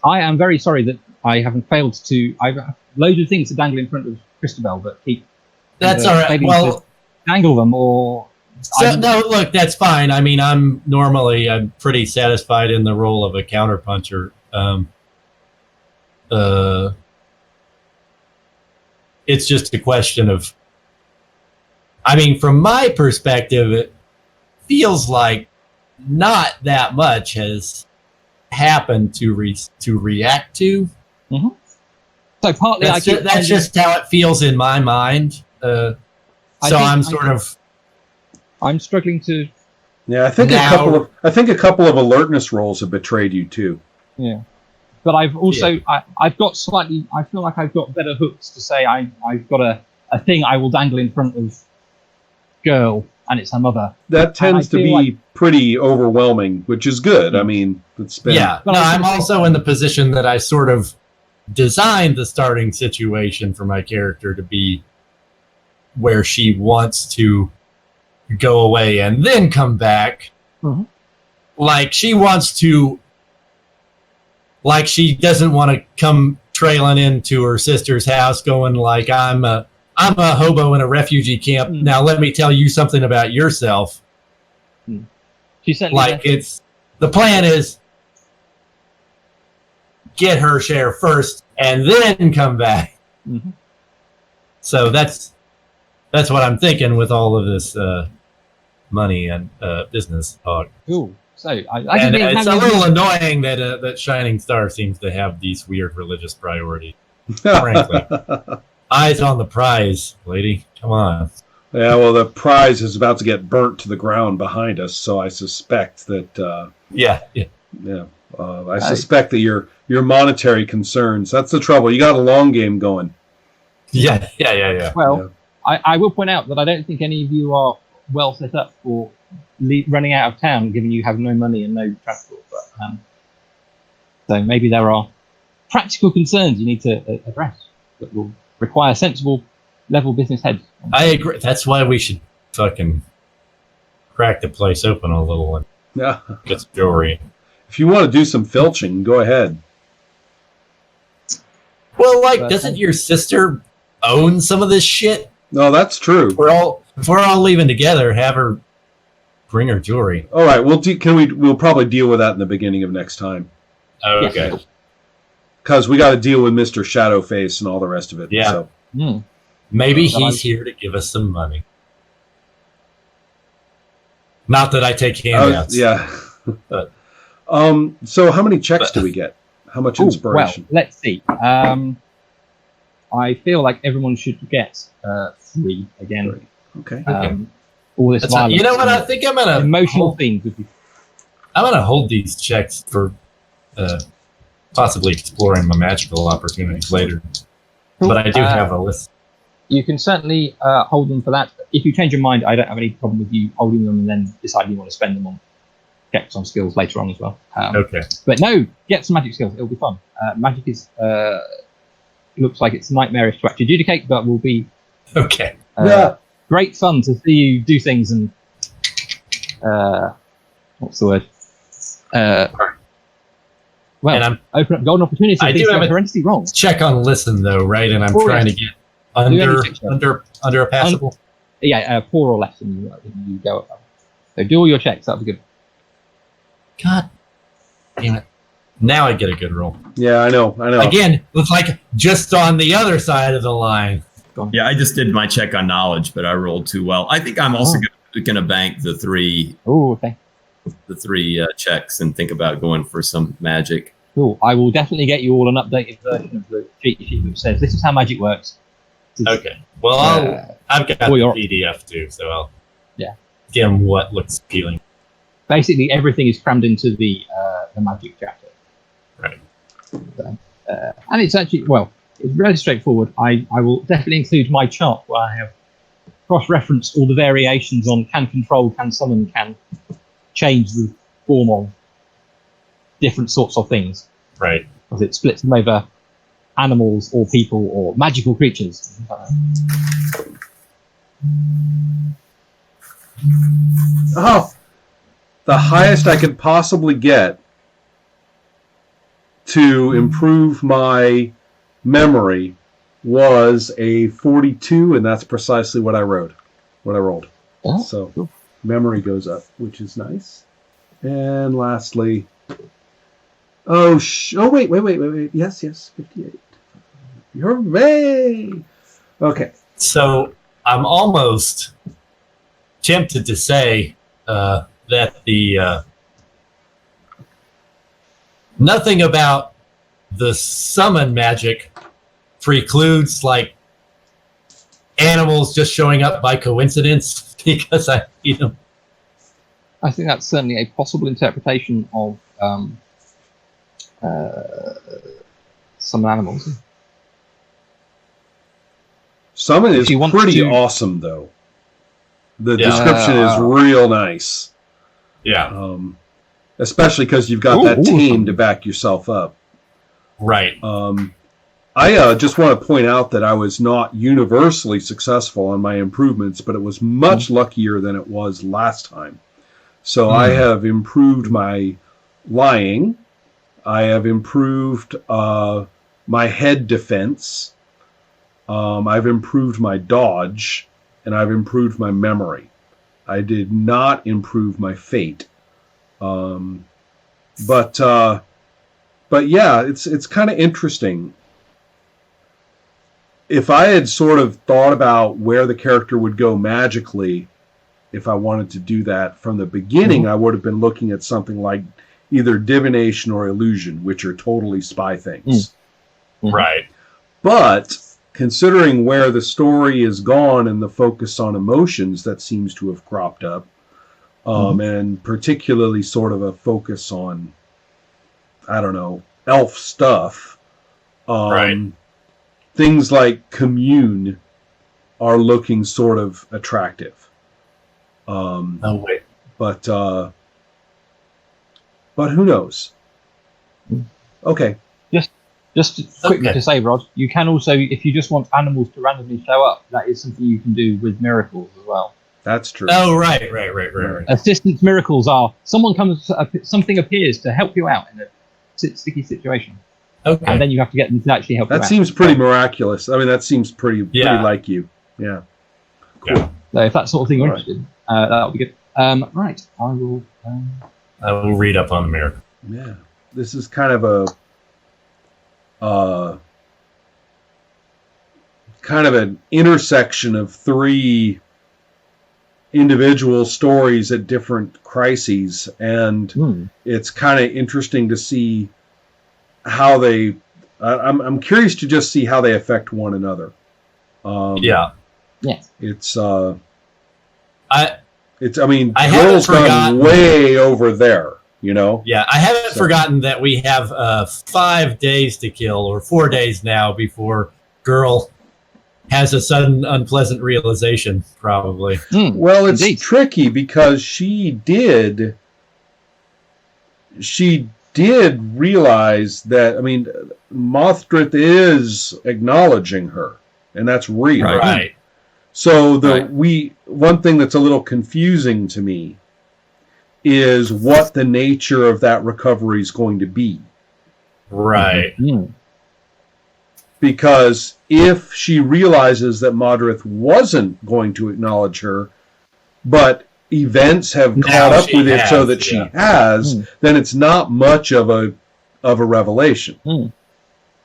I am very sorry that I haven't failed to. I've loads of things to dangle in front of Christabel, but keep. That's all right. Well, dangle them or. So, no, look, that's fine. I mean, I'm pretty satisfied in the role of a counterpuncher. It's just a question of. I mean, from my perspective, it feels like not that much has happened to react to. Mm-hmm. So partly, that's just how it feels in my mind. I'm struggling to. Yeah, I think a couple of alertness rolls have betrayed you too. Yeah, but I've also I've got slightly. I feel like I've got better hooks to say I've got a thing I will dangle in front of girl, and it's her mother. That tends to be pretty overwhelming, which is good. I mean, it's been... But I'm also in the position that I sort of designed the starting situation for my character to be where she wants to go away and then come back. Mm-hmm. Like she doesn't want to come trailing into her sister's house going like, I'm a hobo in a refugee camp. Now let me tell you something about yourself. She said the plan is get her share first and then come back. Mm-hmm. So that's what I'm thinking with all of this money and business talk. Cool. So it's a little annoying that Shining Star seems to have these weird religious priorities. Frankly, eyes on the prize, lady. Come on. Yeah, well, the prize is about to get burnt to the ground behind us, so I suspect that. I suspect that your monetary concerns. That's the trouble. You got a long game going. Yeah. Well, yeah. I will point out that I don't think any of you are well set up for running out of town, given you have no money and no transport. But, so maybe there are practical concerns you need to address that will require sensible, level business heads. I agree. That's why we should fucking crack the place open a little and get some jewelry. If you want to do some filching, go ahead. Well, doesn't your sister own some of this shit? No, that's true. If we're all leaving together, have her bring her jewelry. All right, we'll probably deal with that in the beginning of next time. Okay. Because we got to deal with Mr. Shadowface and all the rest of it. Yeah. So. Maybe he's here to give us some money. Not that I take handouts. But. So how many checks do we get? How much inspiration? Well, let's see. I feel like everyone should get 3 again. Okay. All this violence. You know what? I think I'm gonna emotional themes. I'm gonna hold these checks for possibly exploring my magical opportunities later. Cool. But I do have a list. You can certainly hold them for that. If you change your mind, I don't have any problem with you holding them and then deciding you want to spend them on checks on skills later on as well. Okay. But no, get some magic skills. It'll be fun. Magic is looks like it's nightmarish to actually adjudicate, but will be great fun to see you do things and what's the word? Open up golden opportunities. I do have a horrendously wrong. Check on listen though, right? And I'm trying to get under a passable. 4 or less, and you go up. So do all your checks. That'll be good. God damn it! Now I get a good roll. Yeah, I know. Again, looks like just on the other side of the line. Yeah, I just did my check on knowledge, but I rolled too well. I think I'm also going to bank the 3. Oh, okay. The 3 checks and think about going for some magic. Cool. I will definitely get you all an updated version of the cheat sheet which says this is how magic works. Okay. Well, I've got the PDF too, so I'll give them what looks appealing. Basically, everything is crammed into the magic chapter. Right. So, and it's actually, it's really straightforward. I will definitely include my chart where I have cross-referenced all the variations on can control, can summon, can change the form of different sorts of things. Right. Because it splits them over animals or people or magical creatures. Oh, the highest I could possibly get to improve my memory was a 42, and that's precisely what I rolled. Oh, So cool. memory goes up, which is nice. And lastly, wait. Yes, 58. You're May. Okay. So I'm almost tempted to say that the nothing about the summon magic precludes like animals just showing up by coincidence because I eat them. I think that's certainly a possible interpretation of some animals. Summon is If you want pretty to- awesome, though. The Yeah. description is real nice. Yeah, Especially because you've got that tame to back yourself up. right. I just want to point out that I was not universally successful on my improvements, but it was much luckier than it was last time. So I have improved my lying. I have improved my head defense. I've improved my dodge, and I've improved my memory. I did not improve my fate. But yeah, it's kind of interesting. If I had sort of thought about where the character would go magically, if I wanted to do that from the beginning, I would have been looking at something like either divination or illusion, which are totally spy things. Right. But considering where the story is gone and the focus on emotions that seems to have cropped up, and particularly sort of a focus on, I don't know, elf stuff, Right. things like commune are looking sort of attractive. Oh wait. But who knows? Okay. Just quickly Okay. to say, Rod, you can also, if you just want animals to randomly show up, that is something you can do with miracles as well. That's true. Oh right. Assistance miracles are something appears to help you out in a sticky situation, Okay. and then you have to get them to actually help you That out. seems pretty miraculous. I mean, that seems pretty like you. Yeah. Cool. Yeah. So if that sort of thing you're All right. interested in, that'll be good. Right, I will. I will read up on the miracle. Yeah. This is kind of an intersection of three individual stories at different crises, and it's kind of interesting to see how they. I'm curious to just see how they affect one another. Yes. I mean, I haven't Girl's gone forgotten- way over there, you know? Yeah, I haven't forgotten that we have 5 days to kill, or 4 days now, before Girl has a sudden unpleasant realization, probably. Well, it's Indeed. tricky because she did realize that, I mean, Mothdrith is acknowledging her, and that's real. Right. So one thing that's a little confusing to me is what the nature of that recovery is going to be. Right. Because if she realizes that Mothdrith wasn't going to acknowledge her, but events have Now caught up she with it so has, that she yeah. has, then it's not much of a revelation.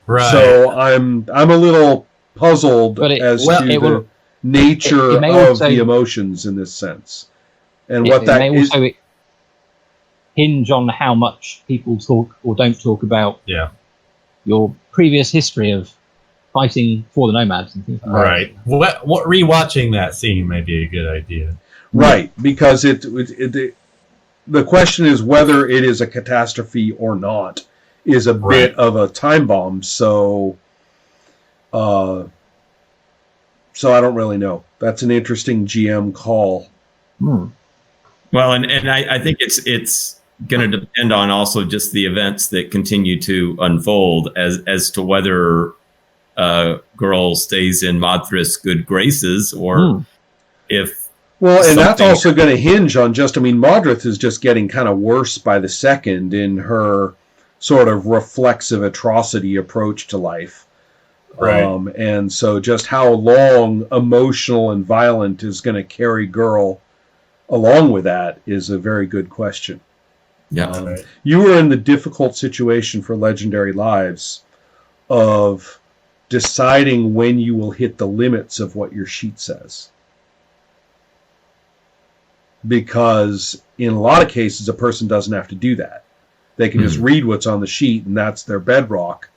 Right. So I'm a little puzzled But as to the nature it may of also- the emotions in this sense, and It what that may is. also hinge on how much people talk or don't talk about your previous history of fighting for the nomads and things like that. Right. What rewatching that scene may be a good idea. Right, because the question is whether it is a catastrophe or not is a bit of a time bomb. So I don't really know. That's an interesting GM call. Well, and I think it's going to depend on also just the events that continue to unfold as to whether Girl stays in Mothdrith's good graces or if. Well, and that's also going to hinge on Mothdrith is just getting kind of worse by the second in her sort of reflexive atrocity approach to life. Right. And so just how long emotional and violent is going to carry girl along with that is a very good question. Yeah. Right. You were in the difficult situation for Legendary Lives of deciding when you will hit the limits of what your sheet says. Because in a lot of cases, a person doesn't have to do that. They can just read what's on the sheet, and that's their bedrock,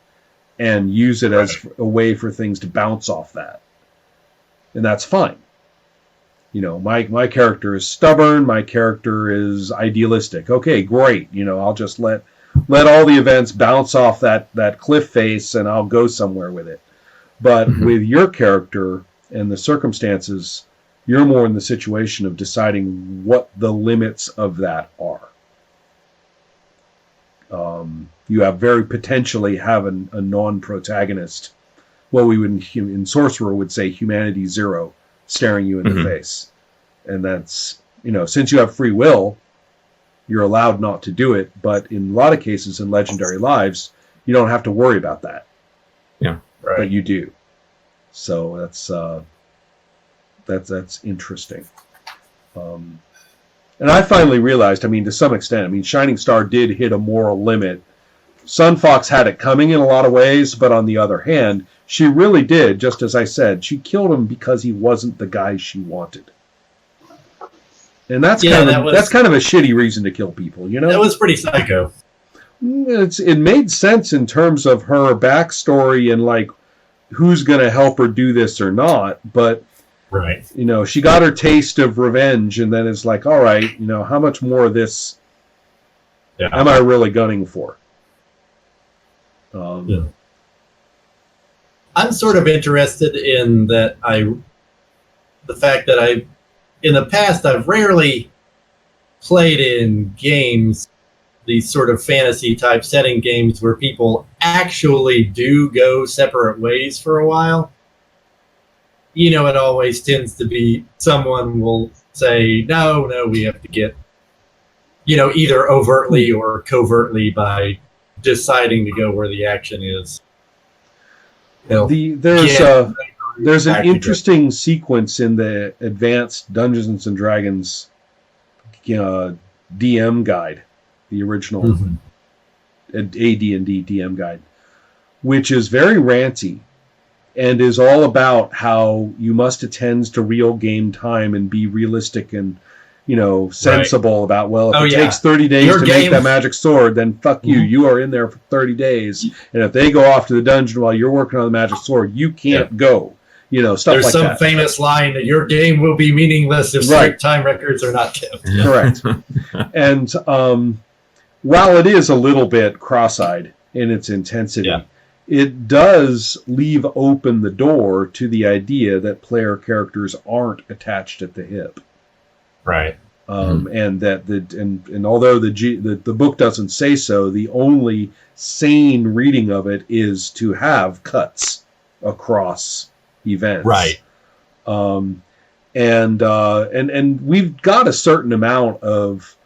and use it as a way for things to bounce off that. And that's fine. You know, my character is stubborn, my character is idealistic. Okay, great. You know, I'll just let all the events bounce off that cliff face, and I'll go somewhere with it. But with your character and the circumstances, you're more in the situation of deciding what the limits of that are. You have very potentially have a non-protagonist. Well, we would in Sorcerer would say humanity zero staring you in the face. And that's, you know, since you have free will, you're allowed not to do it. But in a lot of cases in Legendary Lives, you don't have to worry about that. Yeah. Right. But you do. So that's interesting. And I finally realized, I mean, to some extent, I mean, Shining Star did hit a moral limit. Sun Fox had it coming in a lot of ways, but on the other hand, she really did, just as I said, she killed him because he wasn't the guy she wanted. And that's kind of a shitty reason to kill people, you know? That was pretty psycho. It made sense in terms of her backstory and like who's going to help her do this or not, but right, you know, she got her taste of revenge, and then it's like, all right, you know, how much more of this am I really gunning for? Yeah. I'm sort of interested in that. The fact that in the past, I've rarely played in games, these sort of fantasy type setting games where people actually do go separate ways for a while. You know, it always tends to be someone will say, no, we have to get, you know, either overtly or covertly by deciding to go where the action is. You know, there's an interesting sequence in the Advanced Dungeons and Dragons DM guide, the original AD&D DM guide, which is very ranty and is all about how you must attend to real game time and be realistic and, you know, sensible about, well, if it takes 30 days to make that magic sword, then fuck you. You are in there for 30 days. And if they go off to the dungeon while you're working on the magic sword, you can't go. You know, stuff like that. There's some famous line that your game will be meaningless if strict time records are not kept. Correct. And while it is a little bit cross-eyed in its intensity, it does leave open the door to the idea that player characters aren't attached at the hip. Right. And that and although the book doesn't say so, the only sane reading of it is to have cuts across events. Right. And we've got a certain amount of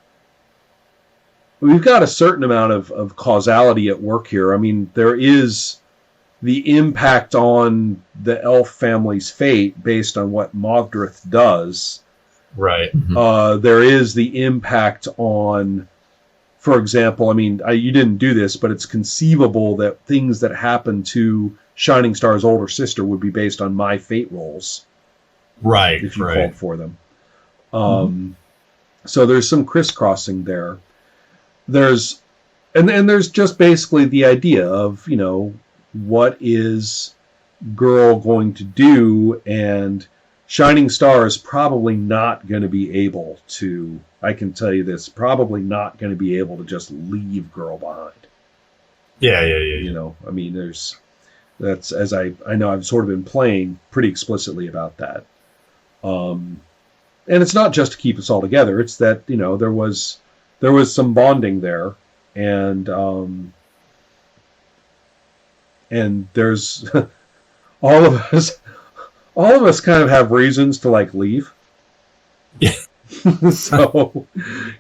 causality at work here. I mean, there is the impact on the elf family's fate based on what Mogdrath does. Right. There is the impact on, for example, I mean, you didn't do this, but it's conceivable that things that happen to Shining Star's older sister would be based on my fate rolls. Right. If you called for them. So there's some crisscrossing there. There's just basically the idea of, you know, what is girl going to do, and Shining Star is probably not going to be able to, I can tell you this, probably not going to be able to just leave girl behind. Yeah. You know, I mean, that's, as I know I've sort of been playing pretty explicitly about that. And it's not just to keep us all together. It's that, you know, there was some bonding there, and there's all of us kind of have reasons to like leave. Yeah. So,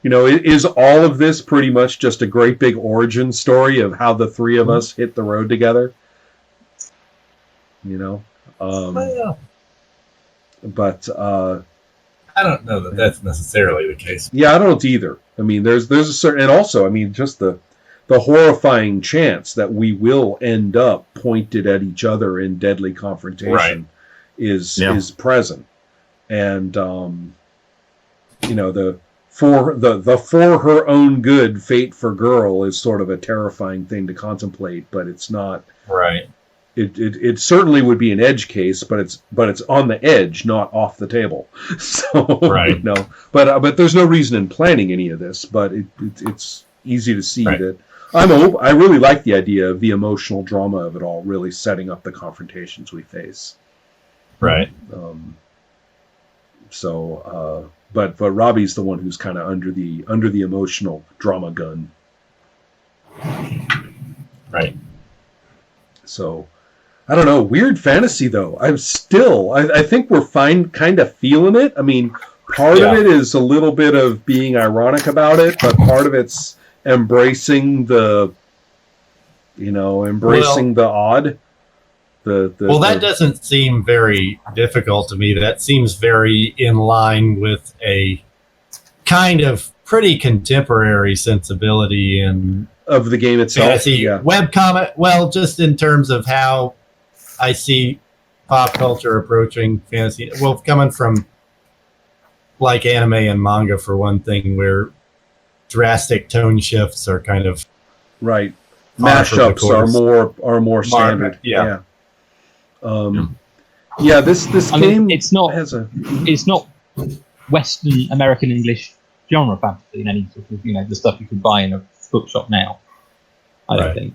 is all of this pretty much just a great big origin story of how the three of us hit the road together? But I don't know that that's necessarily the case. Yeah, I don't either. I mean, there's a certain, and also, I mean, just the horrifying chance that we will end up pointed at each other in deadly confrontation is present, and the for her own good fate for girl is sort of a terrifying thing to contemplate, but it's not right. It certainly would be an edge case, but it's on the edge, not off the table. So right. But there's no reason in planning any of this. But it's easy to see that I really like the idea of the emotional drama of it all, really setting up the confrontations we face. Right. But Robbie's the one who's kind of under the emotional drama gun. Right. So. I don't know. Weird fantasy, though. I think we're kind of feeling it. I mean, part of it is a little bit of being ironic about it, but part of it's embracing the odd. That doesn't seem very difficult to me. That seems very in line with a kind of pretty contemporary sensibility of the game itself. Fantasy webcomic. Well, just in terms of how I see pop culture approaching fantasy. Well, coming from like anime and manga for one thing, where drastic tone shifts are kind of right. Mashups are more standard. Yeah. This game it's not Western American English genre fantasy in any sort of the stuff you could buy in a bookshop now. I don't think.